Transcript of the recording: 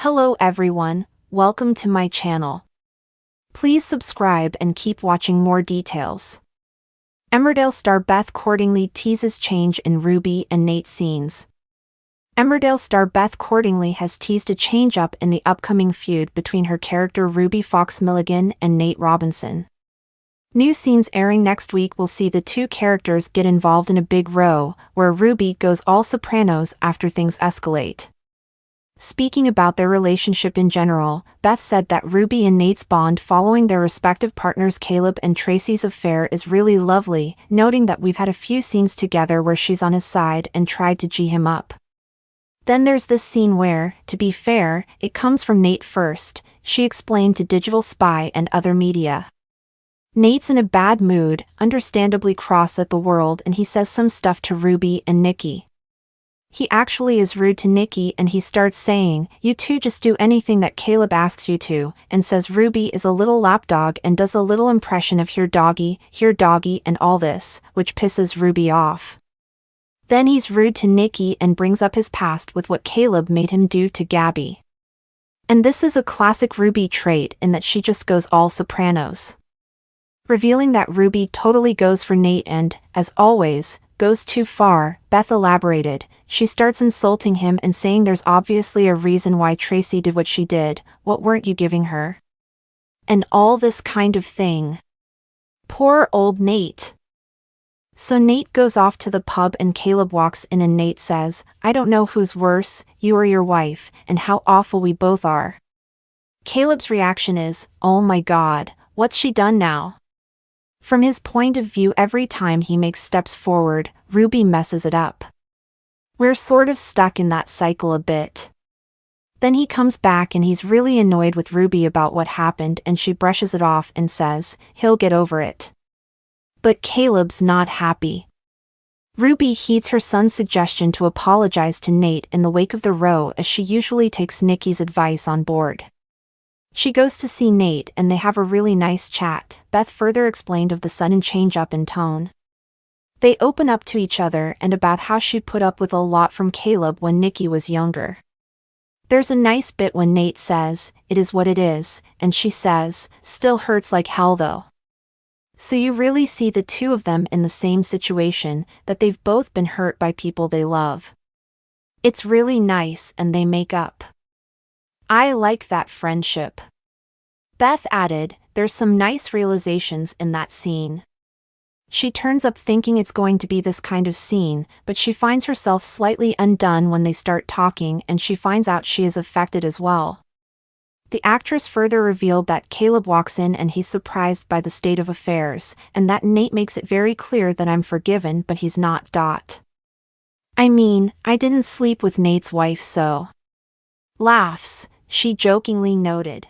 Hello everyone, welcome to my channel. Please subscribe and keep watching more details. Emmerdale star Beth Cordingley teases change in Ruby and Nate scenes. Emmerdale star Beth Cordingley has teased a change-up in the upcoming feud between her character Ruby Fox Milligan and Nate Robinson. New scenes airing next week will see the two characters get involved in a big row, where Ruby goes all Sopranos after things escalate. Speaking about their relationship in general, Beth said that Ruby and Nate's bond following their respective partners Caleb and Tracy's affair is really lovely, noting that we've had a few scenes together where she's on his side and tried to G him up. Then there's this scene where, to be fair, it comes from Nate first, she explained to Digital Spy and other media. Nate's in a bad mood, understandably cross at the world, and he says some stuff to Ruby and Nikki. He actually is rude to Nikki and he starts saying, "You two just do anything that Caleb asks you to," and says Ruby is a little lapdog and does a little impression of here doggy, and all this, which pisses Ruby off. Then he's rude to Nikki and brings up his past with what Caleb made him do to Gabby. And this is a classic Ruby trait in that she just goes all Sopranos. Revealing that Ruby totally goes for Nate and, as always, goes too far, Beth elaborated, she starts insulting him and saying there's obviously a reason why Tracy did what she did, what weren't you giving her? And all this kind of thing. Poor old Nate. So Nate goes off to the pub and Caleb walks in and Nate says, "I don't know who's worse, you or your wife, and how awful we both are." Caleb's reaction is, "Oh my god, what's she done now?" From his point of view, every time he makes steps forward, Ruby messes it up. We're sort of stuck in that cycle a bit. Then he comes back and he's really annoyed with Ruby about what happened and she brushes it off and says, he'll get over it. But Caleb's not happy. Ruby heeds her son's suggestion to apologize to Nate in the wake of the row as she usually takes Nikki's advice on board. She goes to see Nate and they have a really nice chat, Beth further explained of the sudden change-up in tone. They open up to each other and about how she'd put up with a lot from Caleb when Nikki was younger. There's a nice bit when Nate says, "It is what it is," and she says, "Still hurts like hell though." So you really see the two of them in the same situation, that they've both been hurt by people they love. It's really nice and they make up. I like that friendship. Beth added, there's some nice realizations in that scene. She turns up thinking it's going to be this kind of scene, but she finds herself slightly undone when they start talking and she finds out she is affected as well. The actress further revealed that Caleb walks in and he's surprised by the state of affairs, and that Nate makes it very clear that I'm forgiven but he's not. I mean, I didn't sleep with Nate's wife so. Laughs, she jokingly noted.